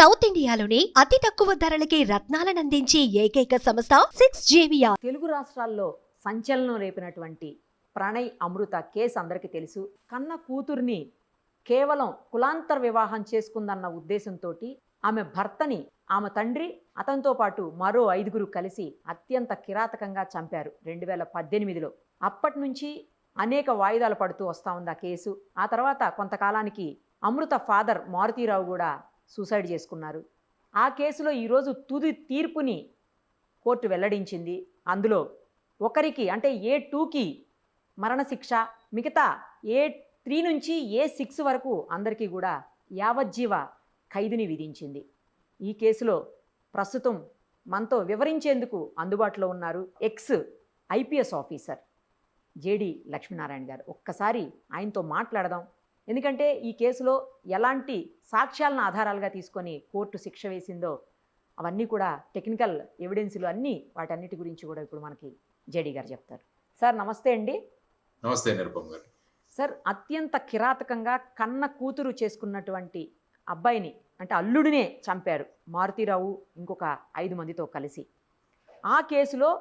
South ఇండియాలోనే అతి తక్కువ ధరలకి రత్నాలనందించే ఏకైక సంస్థ 6JVR. తెలుగు రాష్ట్రాల్లో సంచలనం రేపినటువంటి ప్రణయ్ అమృత కేసు అందరికీ తెలుసు. కన్న కూతుర్ని కేవలం కులాంతర వివాహం చేసుకుందన్న ఉద్దేశంతో ఆమె భర్తని, ఆమె తండ్రి, అతనితో పాటు మరో 5గురు కలిసి అత్యంత కిరాతకంగా చంపారు 2018లో. అప్పటి నుంచి అనేక వాయిదాలు పడుతూ వస్తూ ఉంది ఆ కేసు. ఆ తర్వాత కొంతకాలానికి అమృత ఫాదర్ మారుతీరావు కూడా సూసైడ్ చేసుకున్నారు. ఆ కేసులో ఈరోజు తుది తీర్పుని కోర్టు వెల్లడించింది. అందులో ఒకరికి అంటే A2కి మరణశిక్ష, మిగతా A3 నుంచి A6 వరకు అందరికీ కూడా యావజ్జీవ ఖైదుని విధించింది. ఈ కేసులో ప్రస్తుతం మనతో వివరించేందుకు అందుబాటులో ఉన్నారు X IPS officer JD Lakshminarayana గారు. ఒక్కసారి ఆయనతో మాట్లాడదాం. ఎందుకంటే ఈ కేసులో ఎలాంటి సాక్ష్యాలను ఆధారాలుగా తీసుకొని కోర్టు శిక్ష వేసిందో అవన్నీ కూడా టెక్నికల్ ఎవిడెన్స్లు అన్నీ, వాటన్నిటి గురించి కూడా ఇప్పుడు మనకి JD గారు చెప్తారు. సార్ నమస్తే అండి. నమస్తే నిరుపమ్ గారు. సార్, అత్యంత కిరాతకంగా కన్న కూతురు చేసుకున్నటువంటి అబ్బాయిని అంటే అల్లుడినే చంపారు మారుతీరావు ఇంకొక 5 మందితో కలిసి. ఆ కేసులో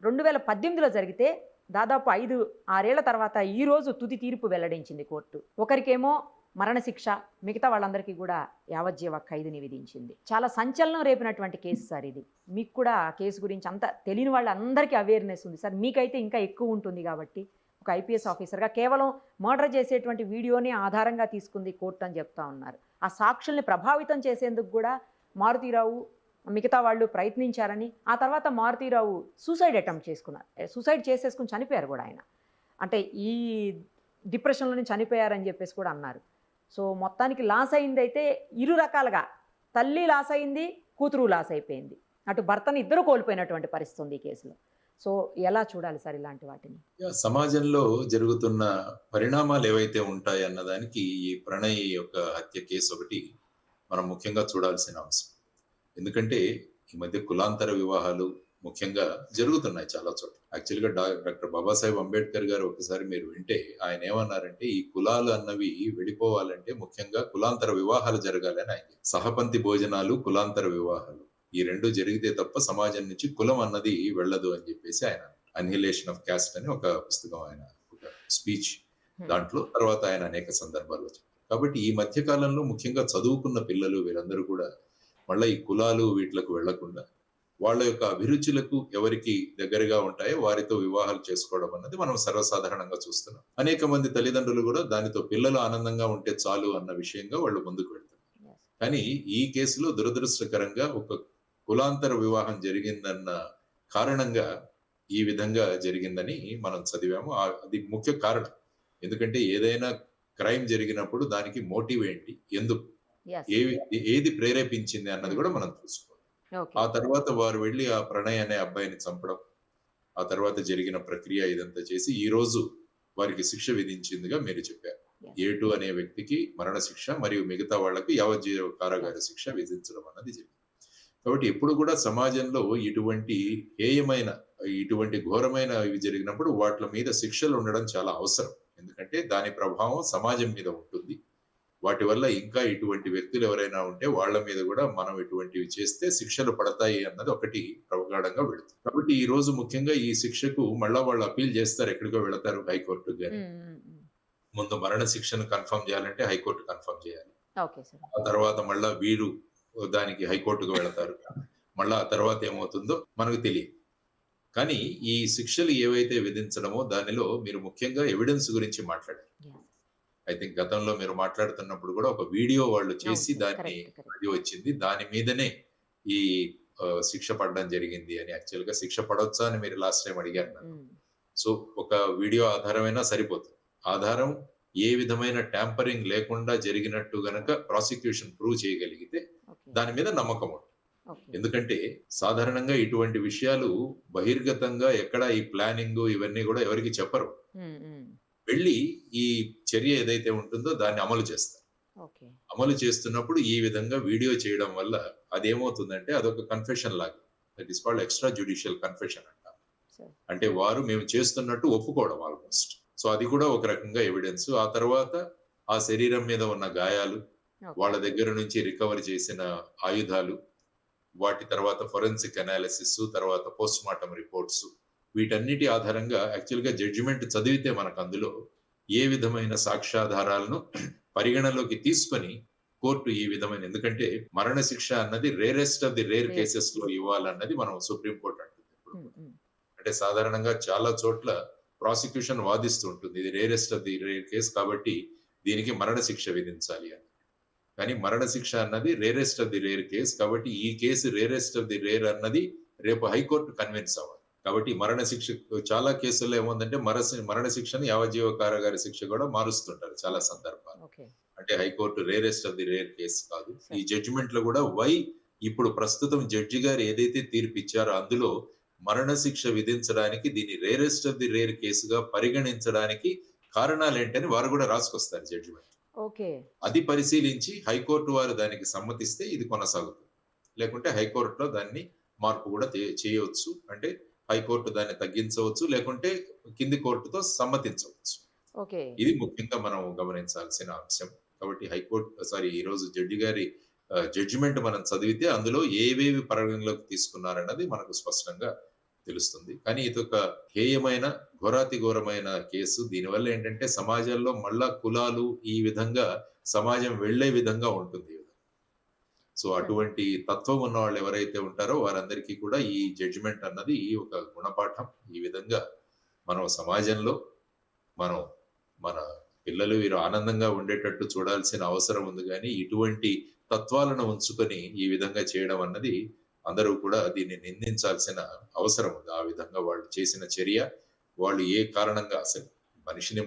2018లో జరిగితే దాదాపు 5-6 ఏళ్ల తర్వాత ఈరోజు తుది తీర్పు వెల్లడించింది కోర్టు. ఒకరికేమో మరణశిక్ష, మిగతా వాళ్ళందరికీ కూడా యావజ్జీవ ఖైదుని విధించింది. చాలా సంచలనం రేపినటువంటి కేసు సార్ ఇది. మీకు కూడా ఆ కేసు గురించి అంత తెలియని వాళ్ళందరికీ అవేర్నెస్ ఉంది సార్. మీకైతే ఇంకా ఎక్కువ ఉంటుంది కాబట్టి ఒక IPS ఆఫీసర్గా కేవలం మర్డర్ చేసేటువంటి వీడియోని ఆధారంగా తీసుకుంది కోర్టు అని చెప్తా ఉన్నారు. ఆ సాక్షుల్ని ప్రభావితం చేసేందుకు కూడా మారుతీరావు మిగతా వాళ్ళు ప్రయత్నించారని, ఆ తర్వాత మారుతీరావు సూసైడ్ అటెంప్ట్ చేసుకున్నారు. సూసైడ్ చేసేసుకుని చనిపోయారు కూడా ఆయన. అంటే ఈ డిప్రెషన్లోనే చనిపోయారని చెప్పేసి కూడా అన్నారు. సో మొత్తానికి లాస్ అయింది అయితే ఇరు రకాలుగా, తల్లి లాస్ అయింది, కూతురు లాస్ అయిపోయింది. అటు భర్తని ఇద్దరు కోల్పోయినటువంటి పరిస్థితి ఉంది ఈ కేసులో. సో ఎలా చూడాలి సార్ ఇలాంటి వాటిని? సమాజంలో జరుగుతున్న పరిణామాలు ఏవైతే ఉంటాయి అన్నదానికి ఈ ప్రణయ్ యొక్క హత్య కేసు ఒకటి మనం ముఖ్యంగా చూడాల్సిన అంశం. ఎందుకంటే ఈ మధ్య కులాంతర వివాహాలు ముఖ్యంగా జరుగుతున్నాయి చాలా చోట్ల. యాక్చువల్గా డాక్టర్ బాబాసాహెబ్ అంబేద్కర్ గారు ఒకసారి మీరు వింటే ఆయన ఏమన్నారంటే, ఈ కులాలు అన్నవి విడిపోవాలంటే ముఖ్యంగా కులాంతర వివాహాలు జరగాలి అని ఆయన. సహపంక్తి భోజనాలు, కులాంతర వివాహాలు ఈ రెండు జరిగితే తప్ప సమాజం నుంచి కులం అన్నది వెళ్ళదు అని చెప్పేసి ఆయన అన్హిలేషన్ ఆఫ్ క్యాస్ట్ అని ఒక పుస్తకం, ఆయన ఒక స్పీచ్, దాంట్లో తర్వాత ఆయన అనేక సందర్భాల్లో చెప్పారు. కాబట్టి ఈ మధ్య కాలంలో ముఖ్యంగా చదువుకున్న పిల్లలు వీరందరూ కూడా మళ్ళీ ఈ కులాలు వీటిలకు వెళ్లకుండా వాళ్ళ యొక్క అభిరుచులకు ఎవరికి దగ్గరగా ఉంటాయో వారితో వివాహాలు చేసుకోవడం అన్నది మనం సర్వసాధారణంగా చూస్తున్నాం. అనేక మంది తల్లిదండ్రులు కూడా దానితో పిల్లలు ఆనందంగా ఉంటే చాలు అన్న విషయంగా వాళ్ళు ముందుకు వెళ్తున్నారు. కానీ ఈ కేసులో దురదృష్టకరంగా ఒక కులాంతర వివాహం జరిగిందన్న కారణంగా ఈ విధంగా జరిగిందని మనం చదివాము. అది ముఖ్య కారణం. ఎందుకంటే ఏదైనా క్రైమ్ జరిగినప్పుడు దానికి మోటివ్ ఏంటి, ఎందుకు, ఏది ప్రేరేపించింది అన్నది కూడా మనం చూసుకోవాలి. ఆ తర్వాత వారు వెళ్ళి ఆ ప్రణయ్ అనే అబ్బాయిని చంపడం, ఆ తర్వాత జరిగిన ప్రక్రియ ఇదంతా చేసి ఈ రోజు వారికి శిక్ష విధించిందిగా మీరు చెప్పారు. A2 అనే వ్యక్తికి మరణశిక్ష మరియు మిగతా వాళ్లకు యావజ్జీవ కారాగార శిక్ష విధించడం అన్నది జరిగింది. కాబట్టి ఎప్పుడు కూడా సమాజంలో ఇటువంటి హేయమైన, ఇటువంటి ఘోరమైన ఇవి జరిగినప్పుడు వాటి మీద శిక్షలు ఉండడం చాలా అవసరం. ఎందుకంటే దాని ప్రభావం సమాజం మీద ఉంటుంది. వాటి వల్ల ఇంకా ఇటువంటి వ్యక్తులు ఎవరైనా ఉంటే వాళ్ళ మీద కూడా మనం ఇటువంటివి చేస్తే శిక్షలు పడతాయి అన్నది ఒకటి ప్రగాఢంగా వెళుతుంది. కాబట్టి ఈ రోజు ముఖ్యంగా ఈ శిక్షకు మళ్ళా వాళ్ళు అప్పీల్ చేస్తారు, ఎక్కడికో వెళతారు, హైకోర్టుకు. కానీ ముందు మరణ శిక్షను కన్ఫర్మ్ చేయాలంటే హైకోర్టు కన్ఫర్మ్ చేయాలి. ఆ తర్వాత మళ్ళా వీరు దానికి హైకోర్టుకు వెళతారు. మళ్ళా ఆ తర్వాత ఏమవుతుందో మనకు తెలియదు. కానీ ఈ శిక్షలు ఏవైతే విధించడమో దానిలో మీరు ముఖ్యంగా ఎవిడెన్స్ గురించి మాట్లాడారు. ఐ థింక్ గతంలో మీరు మాట్లాడుతున్నప్పుడు కూడా ఒక వీడియో వాళ్ళు చేసి దాన్ని వచ్చింది, దాని మీదనే ఈ శిక్ష పడడం జరిగింది అని. యాక్చువల్ గా శిక్ష పడవచ్చా అని మీరు లాస్ట్ టైం అడిగారు నన్ను. సో ఒక వీడియో ఆధారమైనా సరిపోతుంది. ఆధారం ఏ విధమైన ట్యాంపరింగ్ లేకుండా జరిగినట్టు గనక ప్రాసిక్యూషన్ ప్రూవ్ చేయగలిగితే దాని మీద నమ్మకం ఉంటుంది. ఎందుకంటే సాధారణంగా ఇటువంటి విషయాలు బహిర్గతంగా ఎక్కడ ఈ ప్లానింగ్ ఇవన్నీ కూడా ఎవరికి చెప్పరు. వెళ్ళి ఈ చర్య ఏదైతే ఉంటుందో దాన్ని అమలు చేస్తారు. అమలు చేస్తున్నప్పుడు ఈ విధంగా వీడియో చేయడం వల్ల అదేమవుతుందంటే అదొక కన్ఫెషన్ లాగా. That is called extra judicial confession అంటారు. అంటే వారు మేము చేస్తున్నట్టు ఒప్పుకోవడం ఆల్మోస్ట్. సో అది కూడా ఒక రకంగా ఎవిడెన్స్. ఆ తర్వాత ఆ శరీరం మీద ఉన్న గాయాలు, ఓకే. వాళ్ళ దగ్గర నుంచి రికవర్ చేసిన ఆయుధాలు, వాటి తర్వాత ఫోరెన్సిక్ అనాలిసిస్, తర్వాత పోస్ట్‌మార్టం రిపోర్ట్స్, వీటన్నిటి ఆధారంగా యాక్చువల్‌గా జడ్జిమెంట్ చదివితే మనకు అందులో ఏ విధమైన సాక్ష్యాధారాలను పరిగణలోకి తీసుకొని కోర్టు ఈ విధమైన, ఎందుకంటే మరణశిక్ష అన్నది rarest of the rare rare. కేసెస్‌లో ఇవ్వాలన్నది మనం సుప్రీం కోర్ట్ అంటుంది ఎప్పుడు హ్మ్. కూడా. హ్మ్. అంటే సాధారణంగా చాలా చోట్ల ప్రాసిక్యూషన్ వాదిస్తూ ఉంటుంది. ఇది rarest of the rare case కాబట్టి దీనికి మరణశిక్ష విధించాలి అని. కానీ మరణశిక్ష అన్నది rarest of the rare case కాబట్టి ఈ case rarest of the rare అన్నది రేపు హైకోర్టు కన్విన్స్ అవ్వాలి. కాబట్టి మరణశిక్ష చాలా కేసుల్లో ఏముందంటే మరణశిక్షను యావజ్జీవ కారాగార శిక్ష కూడా మారుస్తుంటారు చాలా సందర్భాలు. ఓకే. అంటే high court rarest of the rare case కాదు. ఈ సరే. జడ్జిమెంట్ లో కూడా ఇప్పుడు ప్రస్తుతం జడ్జి గారు ఏదైతే తీర్పు ఇచ్చారో అందులో మరణశిక్ష విధించడానికి దీన్ని రేరెస్ట్ ఆఫ్ ది రేర్ కేసుగా పరిగణించడానికి కారణాలేంటని వారు కూడా రాసుకొస్తారు జడ్జిమెంట్. ఓకే. అది పరిశీలించి హైకోర్టు వారు దానికి సమ్మతిస్తే ఇది కొనసాగుతుంది. లేకుంటే హైకోర్టులో దాన్ని మార్పు కూడా చేయవచ్చు. అంటే హైకోర్టు దాన్ని తగ్గించవచ్చు. లేకుంటే కింది కోర్టుతో సమ్మతించవచ్చు. ఓకే. ఇది ముఖ్యంగా మనం గమనించాల్సిన అంశం. కాబట్టి ఈరోజు జడ్జి గారి జడ్జిమెంట్ మనం చదివితే అందులో ఏవేవి పరిగణలోకి తీసుకున్నారన్నది మనకు స్పష్టంగా తెలుస్తుంది. కానీ ఇదొక హేయమైన, ఘోరాతి ఘోరమైన కేసు. దీనివల్ల ఏంటంటే సమాజంలో మళ్ళా కులాలు ఈ విధంగా సమాజం వెళ్ళే విధంగా ఉంటుంది. సో సరే. అటువంటి తత్వం ఉన్న వాళ్ళు ఎవరైతే ఉంటారో వారందరికీ కూడా ఈ జడ్జిమెంట్ అన్నది ఒక గుణపాఠం. ఈ విధంగా మనం సమాజంలో మనం మన పిల్లలు వీరు ఆనందంగా ఉండేటట్టు చూడాల్సిన అవసరం ఉంది గానీ, ఇటువంటి తత్వాలను ఉంచుకొని ఈ విధంగా చేయడం అన్నది అందరూ కూడా దీన్ని నిందించాల్సిన అవసరం ఉంది. ఆ విధంగా వాళ్ళు చేసిన చర్య, వాళ్ళు ఏ కారణంగా అసలు మనిషిని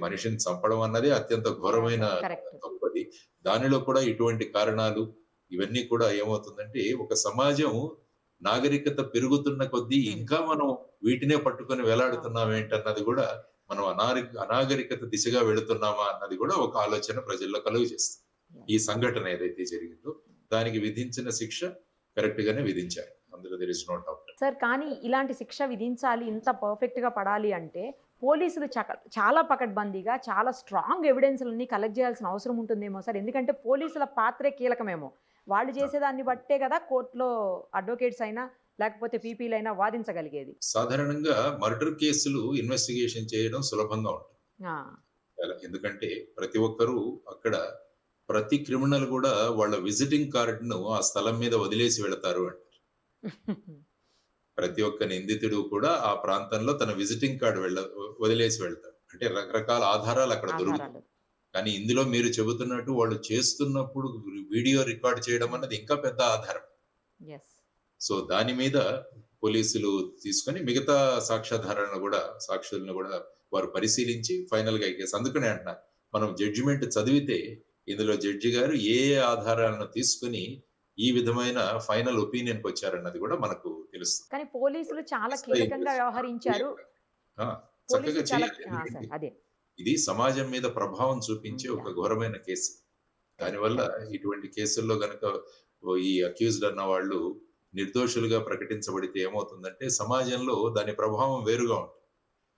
చంపడం అన్నది అత్యంత ఘోరమైన కరెక్ట్. తప్పది. దానిలో కూడా ఇటువంటి కారణాలు ఇవన్నీ కూడా ఏమవుతుందంటే, ఒక సమాజం నాగరికత పెరుగుతున్న కొద్దీ ఇంకా మనం వీటినే పట్టుకొని వేలాడుతున్నాం ఏంటన్నది కూడా, మనం అనాగరికత దిశగా వెళుతున్నామా అన్నది కూడా ఒక ఆలోచన ప్రజల్లో కలుగజేస్తుంది. ఈ సంఘటన ఏదైతే జరిగిందో దానికి విధించిన శిక్ష కరెక్ట్ గానే విధించారు. అందులో there is no doubt. Sir, కానీ ఇలాంటి శిక్ష విధించాలి, ఇంత పర్ఫెక్ట్‌గా పడాలి అంటే పోలీసులు చాలా పకడ్బందీగా, చాలా స్ట్రాంగ్ ఎవిడెన్స్‌లన్నీ కలెక్ట్ చేయాల్సిన అవసరం ఉంటుందేమో సార్. ఎందుకంటే పోలీసుల పాత్రే కీలకమేమో. వాళ్ళు చేసేదాన్ని బట్టే కదా కోర్టులో అడ్వకేట్స్ అయినా లేకపోతే పీపీలైనా వాదించగలిగేది. సాధారణంగా మర్డర్ కేసులు ఇన్వెస్టిగేషన్ చేయడం సులభంగా ఉంటుంది. ఆ! ఎందుకంటే ప్రతి ఒక్కరూ అక్కడ, ప్రతి క్రిమినల్ కూడా వాళ్ళ విజిటింగ్ కార్డును ఆ స్థలం మీద వదిలేసి వెళతారు అంటారు. ప్రతి ఒక్క నిందితుడు కూడా ఆ ప్రాంతంలో తన విజిటింగ్ కార్డు వదిలేసి వెళ్తాడు. అంటే రకరకాల ఆధారాలు అక్కడ దొరుకుతాయి. ఆధారాలు. కానీ ఇందులో మీరు చెబుతున్నట్టు వాళ్ళు చేస్తున్నప్పుడు వీడియో రికార్డ్ చేయడం అన్నది ఇంకా పెద్ద ఆధారం. యెస్. సో దాని మీద పోలీసులు తీసుకొని మిగతా సాక్ష్యాధారాలను కూడా, సాక్షులను కూడా వారు పరిశీలించి ఫైనల్ గా ఈ కేసు. అందుకనే అంటున్నారు, మనం జడ్జిమెంట్ చదివితే ఇందులో జడ్జి గారు ఏ ఆధారాలను తీసుకుని ఈ విధమైన ఫైనల్ ఒపీనియన్ కి వచ్చారన్నది కూడా మనకు తెలుస్తుంది. కానీ పోలీసులు చాలా కీలకంగా వ్యవహరించారు. ఆ, చక్కగా పోలీసులు చాలా చేయాలి. సార్ ఎందుకంటే అదే. ఇది సమాజం మీద ప్రభావం చూపించే ఒక ఘోరమైన కేసు. దానివల్ల ఇటువంటి కేసుల్లో గనక ఈ అక్యూజ్డ్ అన్న వాళ్ళు నిర్దోషులుగా ప్రకటించబడితే ఏమవుతుందంటే సమాజంలో దాని ప్రభావం వేరుగా ఉంటుంది.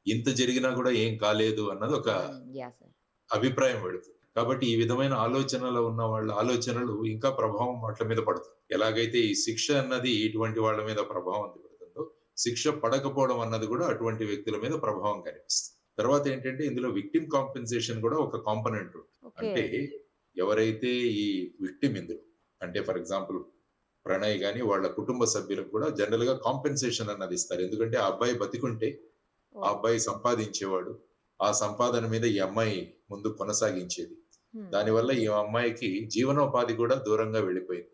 ఇంత జరిగినా కూడా ఏం కాలేదు అన్నది ఒక యా సార్. అభిప్రాయం పెడుతుంది. కాబట్టి ఈ విధమైన ఆలోచనలో ఉన్న వాళ్ళ ఆలోచనలు ఇంకా ప్రభావం వాటి మీద పడుతుంది. ఎలాగైతే ఈ శిక్ష అన్నది ఇటువంటి వాళ్ళ మీద ప్రభావం పెడుతుందో, శిక్ష పడకపోవడం అన్నది కూడా అటువంటి వ్యక్తుల మీద ప్రభావం కనిపిస్తుంది. తర్వాత ఏంటంటే ఇందులో విక్టిమ్ కాంపెన్సేషన్ కూడా ఒక కాంపోనెంట్ ఉంటుంది. ఓకే. అంటే ఎవరైతే ఈ విక్టిమ్ ఇందులో, అంటే ఫర్ ఎగ్జాంపుల్ ప్రణయ్ గాని వాళ్ళ కుటుంబ సభ్యులకు కూడా జనరల్ గా కాంపెన్సేషన్ అన్నది ఇస్తారు. ఎందుకంటే ఆ అబ్బాయి బతికుంటే ఆ అబ్బాయి సంపాదించేవాడు, ఆ సంపాదన మీద ఈ అమ్మాయి ముందు కొనసాగించేది. దానివల్ల ఈ అమ్మాయికి జీవనోపాధి కూడా దూరంగా వెళ్ళిపోయింది.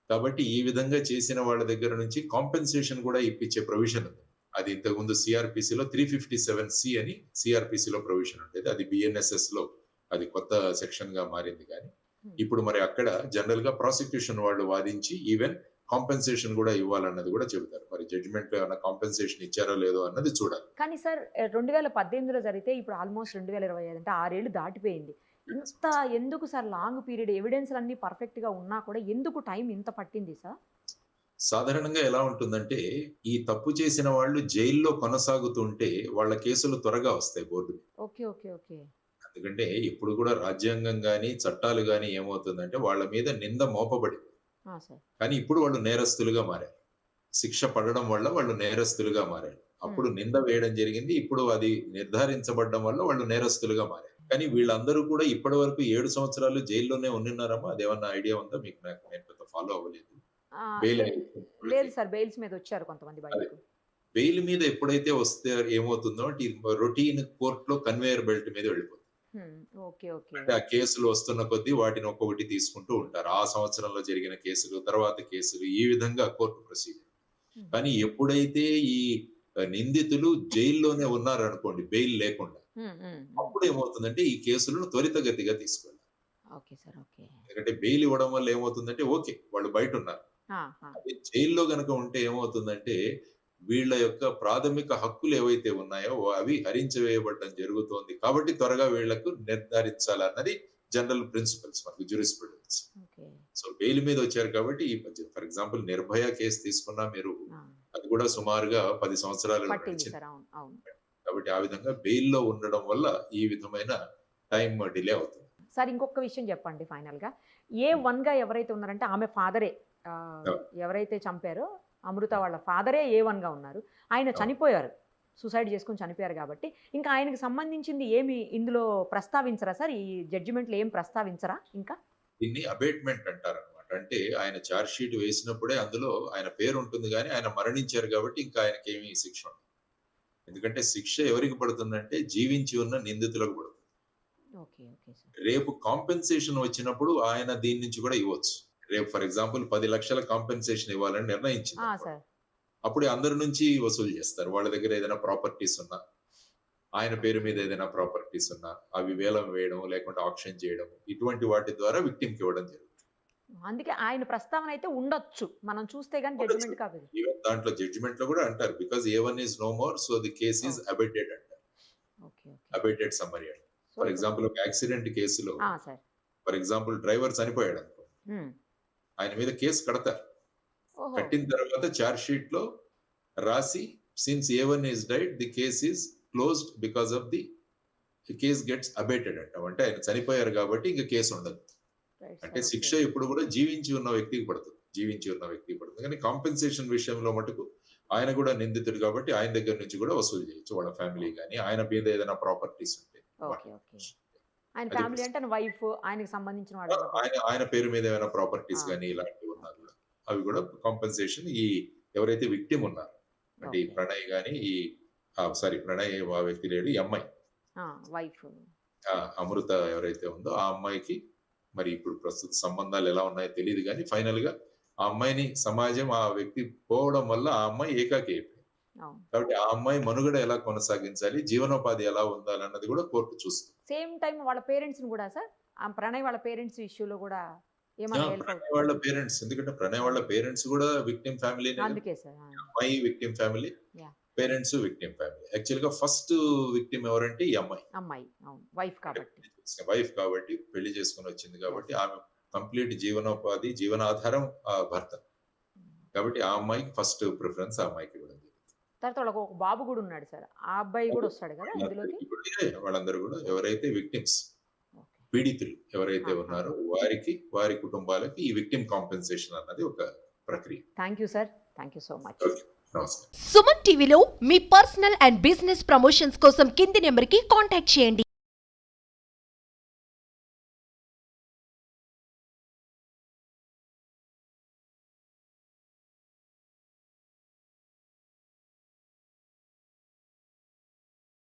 కాబట్టి ఈ విధంగా చేసిన వాళ్ళ దగ్గర నుంచి కాంపెన్సేషన్ కూడా ఇప్పించే ప్రొవిజన్ ఉంది. అది ఇంతకుముందు సిఆర్పిసిలో 357C అని సిఆర్పిసిలో ప్రొవిజన్ ఉండేది. అది బిఎన్ఎస్ఎస్ లో అది కొత్త సెక్షన్ గా మారింది. కానీ ఇప్పుడు మరి అక్కడ జనరల్ గా ప్రాసిక్యూషన్ వాళ్ళు వాదించి ఈవెన్ కాంపెన్సేషన్ కూడా ఇవ్వాలన్నది కూడా చెబుతారు. మరి జడ్జిమెంట్ ఏమైనా కాంపెన్సేషన్ ఇచ్చారో లేదో అన్నది చూడాలి. కానీ సార్ 2018లో జరిగితే ఇప్పుడు ఆల్మోస్ట్ 2025 అంటే 6 ఏళ్ళు దాటిపోయింది. ఇంత ఎందుకు సార్ లాంగ్ పీరియడ్, ఎవిడెన్స్ అన్ని పర్ఫెక్ట్ గా ఉన్నా కూడా ఎందుకు టైం ఇంత పట్టింది సార్? సాధారణంగా ఎలా ఉంటుందంటే, ఈ తప్పు చేసిన వాళ్ళు జైల్లో కొనసాగుతుంటే వాళ్ళ కేసులు త్వరగా వస్తాయి బోర్డు. ఓకే. ఓకే. ఓకే. ఎందుకంటే ఇప్పుడు కూడా రాజ్యాంగం గాని, చట్టాలు గాని ఏమవుతుందంటే వాళ్ళ మీద నింద మోపబడింది. సార్. కానీ ఇప్పుడు వాళ్ళు నేరస్తులుగా మారారు. శిక్ష పడడం వల్ల వాళ్ళు నేరస్తులుగా మారారు. అప్పుడు నింద వేయడం జరిగింది. ఇప్పుడు అది నిర్ధారించబడడం వల్ల వాళ్ళు నేరస్తులుగా మారారు. కానీ వీళ్ళందరూ కూడా ఇప్పటివరకు 7 సంవత్సరాలు జైల్లోనే ఉండిన్నారమ్మా? అదేమన్నా ఐడియా ఉందా మీకు? నేను పెద్ద ఫాలో అవ్వలేదు. ఆ, బెయిల్ లే- లేదు సార్, బెయిల్స్ మీద వచ్చారు కొంతమంది బయటకు. బెయిల్ మీద ఎప్పుడైతే వస్తే ఏమవుతుందో అంటే రొటీన్ కోర్టులో కన్వేయర్ బెల్ట్ మీద వెళ్ళిపోతుంది. Okay, okay. అంటే ఆ కేసులు వస్తున్న కొద్దీ వాటిని ఒక్కొక్కటి తీసుకుంటూ ఉంటారు. ఆ సంవత్సరంలో జరిగిన కేసులు, తర్వాత కేసులు, ఈ విధంగా కోర్టు ప్రొసీజర్. కానీ ఎప్పుడైతే ఈ నిందితులు జైల్లోనే ఉన్నారనుకోండి బెయిల్ లేకుండా, అప్పుడు ఏమవుతుందంటే ఈ కేసులను త్వరితగతిగా తీసుకెళ్ళాలి. Okay sir, okay. ఎందుకంటే బెయిల్ ఇవ్వడం వల్ల ఏమవుతుందంటే ఓకే వాళ్ళు బయట ఉన్నారు. అదే జైల్లో గనుక ఉంటే ఏమవుతుందంటే వీళ్ళ యొక్క ప్రాథమిక హక్కులు ఏవైతే ఉన్నాయో అవి హరించివేయబడడం జరుగుతోంది. కాబట్టి త్వరగా వీళ్లకు నిర్ధారించాలన్నది జనరల్ ప్రిన్సిపల్స్ మనకు జ్యూరిస్ప్రుడెన్స్. ఓకే. సో బెయిల్ మీద వచ్చారు కాబట్టి ఫర్ ఎగ్జాంపుల్ నిర్భయ కేసు తీసుకున్నా మీరు, అది కూడా సుమారుగా 10 సంవత్సరాలు పట్టింది నడిచింది. సార్, అవును, అవును. కాబట్టి ఆ విధంగా బెయిల్‌లో ఉండడం వల్ల ఈ విధమైన టైం డిలే అవుతుంది. సార్, ఇంకొక విషయం చెప్పండి ఫైనల్ గా. A1 ఎవరైతే ఉన్నారంటే ఆమె ఫాదరే, ఎవరైతే చంపారో అమృత వాళ్ళ ఫాదరే A1 ఉన్నారు. ఆయన చనిపోయారు, సూసైడ్ చేసుకుని చనిపోయారు. కాబట్టి ఇంకా ఆయనకి సంబంధించింది ఏమి ఇందులో ప్రస్తావించరా సార్? ఈ జడ్జిమెంట్లో ఏం ప్రస్తావించరా ఇంకా? దీన్ని అబేట్‌మెంట్ అంటారనమాట. అంటే ఆయన చార్జ్ షీట్ వేసినప్పుడే అందులో ఆయన పేరు ఉంటుంది గానీ, ఆయన మరణించారు కాబట్టి ఇంకా ఆయనకేమీ శిక్ష ఉండదు. ఎందుకంటే శిక్ష ఎవరికి పడుతుందంటే జీవించి ఉన్న నిందితులకు పడుతుంది. Okay, okay sir. రేపు కాంపెన్సేషన్ వచ్చినప్పుడు ఆయన దీని నుంచి కూడా ఇవ్వచ్చు. రేపు ఫర్ ఎగ్జాంపుల్ 10 లక్షల కాంపెన్సేషన్ ఇవ్వాలని నిర్ణయించింది. సార్. అప్పుడు అందరి నుంచి వసూలు చేస్తారు. వాళ్ళ దగ్గర ఏదైనా ప్రాపర్టీస్ ఉన్నా, ఆయన పేరు మీద ఏదైనా ప్రాపర్టీస్ ఉన్నా, అవి వేలం వేయడం లేకుంటే ఆక్షన్ చేయడం, ఇటువంటి వాటి ద్వారా విక్టిమ్‌కి ఇవ్వడం జరుగుతుంది. అందుకే ఆయన ప్రస్తావన అయితే ఉండొచ్చు, మనం చూస్తే గానీ జడ్జిమెంట్ కాదు. ఈవెన్ దాంట్లో జడ్జిమెంట్ లో కూడా అంటారు because A1 is no more so the case is abated అంటారు. Okay, okay. అబేటెడ్ సమ్మరీ అంటారు. ఫర్ ఎగ్జాంపుల్ ఒక యాక్సిడెంట్ కేసులో సార్. ఫర్ ఎగ్జాంపుల్ డ్రైవర్ చనిపోయాడు అనుకో, ఆయన మీద కేసు కడతారు. ఓహో. కట్టిన తర్వాత చార్జ్ షీట్ లో రాసి since A1 is died the case is closed because of the case gets abated అంటాం. అంటే ఆయన చనిపోయారు కాబట్టి ఇంకా కేసు ఉండదు. రైట్ అంటే సార్, శిక్ష ఓకే. ఎప్పుడు కూడా జీవించి ఉన్న వ్యక్తికి పడుతుంది. జీవించి ఉన్న వ్యక్తికి పడుతుంది. కానీ కాంపెన్సేషన్ విషయంలో మటుకు ఆయన కూడా నిందితుడు కాబట్టి ఆయన దగ్గర నుంచి కూడా వసూలు చేయొచ్చు. వాళ్ళ ఫ్యామిలీ గానీ, ఆయన మీద ఏదైనా ప్రాపర్టీస్ ఉంటే. Okay, okay. ఆయన ఫ్యామిలీ అంటే వైఫ్, ఆయనకి సంబంధించిన వాళ్ళు. ఆయన పేరు మీద ఏమైనా ప్రాపర్టీస్ ఆ. గానీ ఇలాంటివి ఉన్నా కూడా అవి కూడా కాంపెన్సేషన్ ఈ ఎవరైతే విక్టిమ్ ఉన్నారో అంటే ఈ ఓకే. ప్రణయ్ గానీ ఈ ప్రణయ్ ఆ వ్యక్తి లేడు, ఈ అమ్మాయి వైఫ్. అమృత ఎవరైతే ఉందో ఆ అమ్మాయికి మరి ఇప్పుడు ప్రస్తుత సంబంధాలు ఎలా ఉన్నాయో తెలియదు కానీ ఫైనల్ గా ఆ అమ్మాయిని సమాజం ఆ వ్యక్తి పోవడం వల్ల ఆ అమ్మాయి ఏకాకి అయిపోయింది. కాబట్టి ఆ అమ్మాయి మనుగడ ఎలా కొనసాగించాలి, జీవనోపాధి ఎలా ఉండాలన్నది కూడా కోర్టు చూస్తుంది. సేమ్ టైం వాళ్ళ పేరెంట్స్ కూడా సార్, ఆ ప్రణయ్ వాళ్ళ పేరెంట్స్ ఇష్యూలో కూడా ఏమైనా హెల్ప్ ప్రణయ్ వాళ్ళ పేరెంట్స్, ఎందుకంటే ప్రణయ్ వాళ్ళ పేరెంట్స్ కూడా విక్టిమ్ ఫ్యామిలీ, అందుకే సార్. అమ్మాయి victim family, Yeah. Parents victim family. Actual గా ఫస్ట్ విక్టిమ్ ఎవరంటే ఈ అమ్మాయి, అమ్మాయి, అవును, వైఫ్ కాబట్టి. వైఫ్ కాబట్టి పెళ్లి చేసుకుని వచ్చింది కాబట్టి ఆమె కంప్లీట్ జీవనోపాధి జీవనాధారం ఆ భర్త కాబట్టి ఆ అమ్మాయికి ఫస్ట్ ప్రిఫరెన్స్ ఆ అమ్మాయికి ఇవ్వడం జరుగుతుంది. తర్వాత వాళ్ళకి ఒక బాబు కూడా ఉన్నాడు సార్, ఆ అబ్బాయి కూడా వస్తాడు కదా ఇందులోకి. వాళ్ళందరూ కూడా ఎవరైతే విక్టిమ్స్ ఓకే. పీడితులు ఎవరైతే ఉన్నారో వారికి వారి కుటుంబాలకి ఈ విక్టిమ్ కాంపెన్సేషన్ అన్నది ఒక ప్రక్రియ. Thank you sir, thank you so much. నమస్కారం. సుమన్ టీవీలో మీ పర్సనల్ అండ్ బిజినెస్ ప్రమోషన్స్ కోసం కింది నెంబర్కి కాంటాక్ట్ చేయండి.